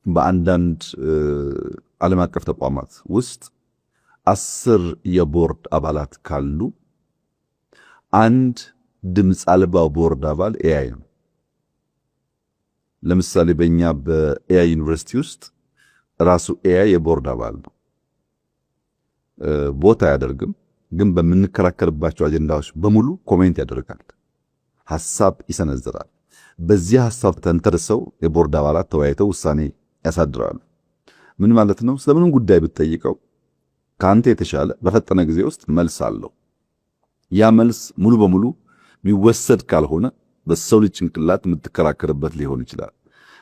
በአንዳንድ ዓለም አቀፍ ተቋማት ውስጥ 10 የቦርድ አባላት ካሉ አንድ ድምፅ አልባ ቦርድ አባል ኤአይ ነው። ለምሳሌ በእኛ በኤአይ ዩኒቨርሲቲ ውስጥ ራሱ ኤአይ የቦርድ አባል ነው። ቦታ አያደርግም፣ ግን በምንከራከርባቸው አጀንዳዎች በሙሉ ኮሜንት ያደርጋል፣ ሐሳብ ይሰነዝራል። በዚህ ሐሳብ ተንተርሰው የቦርድ አባላት ተወያይተው ውሳኔ ያሳድራሉ። ምን ማለት ነው? ስለምንም ጉዳይ ብትጠይቀው ካንተ የተሻለ በፈጠነ ጊዜ ውስጥ መልስ አለው። ያ መልስ ሙሉ በሙሉ የሚወሰድ ካልሆነ በሰው ልጅ ጭንቅላት የምትከራከርበት ሊሆን ይችላል።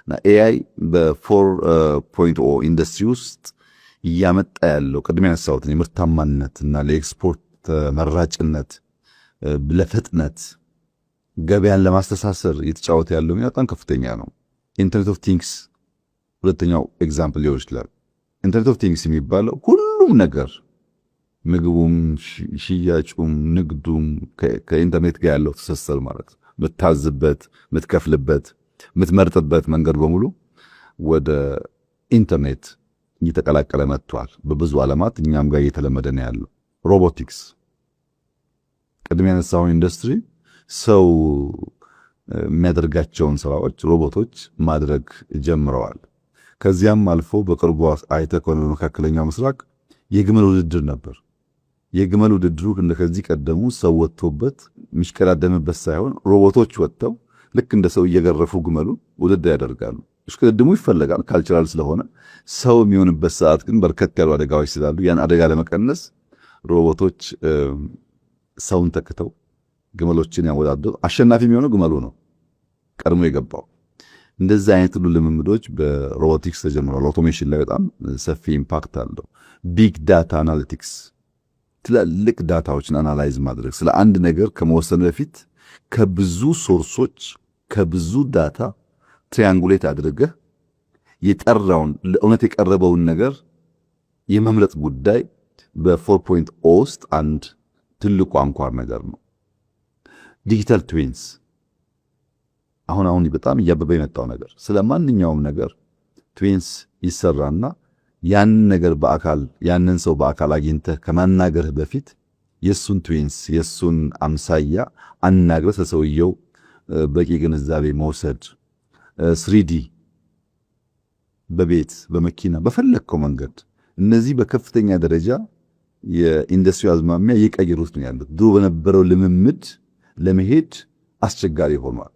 እና ኤአይ በ4.0 ኢንዱስትሪ ውስጥ እያመጣ ያለው ቅድሚያ ያነሳሁትን የምርታማነት እና ለኤክስፖርት ተመራጭነት፣ ለፍጥነት ገበያን ለማስተሳሰር እየተጫወተ ያለው ሚና በጣም ከፍተኛ ነው። ኢንተርኔት ኦፍ ቲንግስ ሁለተኛው ኤግዛምፕል ሊሆን ይችላል። ኢንተርኔት ኦፍ ቲንግስ የሚባለው ሁሉም ነገር ምግቡም፣ ሽያጩም፣ ንግዱም ከኢንተርኔት ጋር ያለው ትስስር ማለት ነው። የምታዝበት፣ የምትከፍልበት፣ የምትመርጥበት መንገድ በሙሉ ወደ ኢንተርኔት እየተቀላቀለ መጥቷል። በብዙ ዓለማት እኛም ጋር እየተለመደ ነው ያለው። ሮቦቲክስ ቅድም ያነሳውን ኢንዱስትሪ ሰው የሚያደርጋቸውን ስራዎች ሮቦቶች ማድረግ ጀምረዋል። ከዚያም አልፎ በቅርቡ አይተህ ከሆነ በመካከለኛው ምስራቅ የግመል ውድድር ነበር። የግመል ውድድሩ እንደከዚህ ቀደሙ ሰው ወጥቶበት የሚሽቀዳደምበት ሳይሆን ሮቦቶች ወጥተው ልክ እንደ ሰው እየገረፉ ግመሉ ውድድር ያደርጋሉ። እሽቅድድሙ ይፈለጋል ካልቸራል ስለሆነ። ሰው የሚሆንበት ሰዓት ግን በርከት ያሉ አደጋዎች ስላሉ ያን አደጋ ለመቀነስ ሮቦቶች ሰውን ተክተው ግመሎችን ያወዳደሩ። አሸናፊ የሚሆነው ግመሉ ነው ቀድሞ የገባው። እንደዚህ አይነት ሁሉ ልምምዶች በሮቦቲክስ ተጀምረዋል። አውቶሜሽን ላይ በጣም ሰፊ ኢምፓክት አለው። ቢግ ዳታ አናሊቲክስ ትላልቅ ዳታዎችን አናላይዝ ማድረግ፣ ስለ አንድ ነገር ከመወሰን በፊት ከብዙ ሶርሶች ከብዙ ዳታ ትሪያንጉሌት አድርገህ የጠራውን ለእውነት የቀረበውን ነገር የመምረጥ ጉዳይ በ4.0 ውስጥ አንድ ትልቁ አንኳር ነገር ነው። ዲጂታል ትዊንስ አሁን በጣም እያበበ የመጣው ነገር፣ ስለ ማንኛውም ነገር ትዊንስ ይሰራና ያንን ነገር በአካል ያንን ሰው በአካል አግኝተህ ከማናገርህ በፊት የሱን ትዊንስ የሱን አምሳያ አናግረህ ስለሰውየው በቂ ግንዛቤ መውሰድ። 3D በቤት በመኪና በፈለግከው መንገድ እነዚህ በከፍተኛ ደረጃ የኢንዱስትሪ አዝማሚያ እየቀየሩት ነው ያሉት። ድሮ በነበረው ልምምድ ለመሄድ አስቸጋሪ ሆኗል።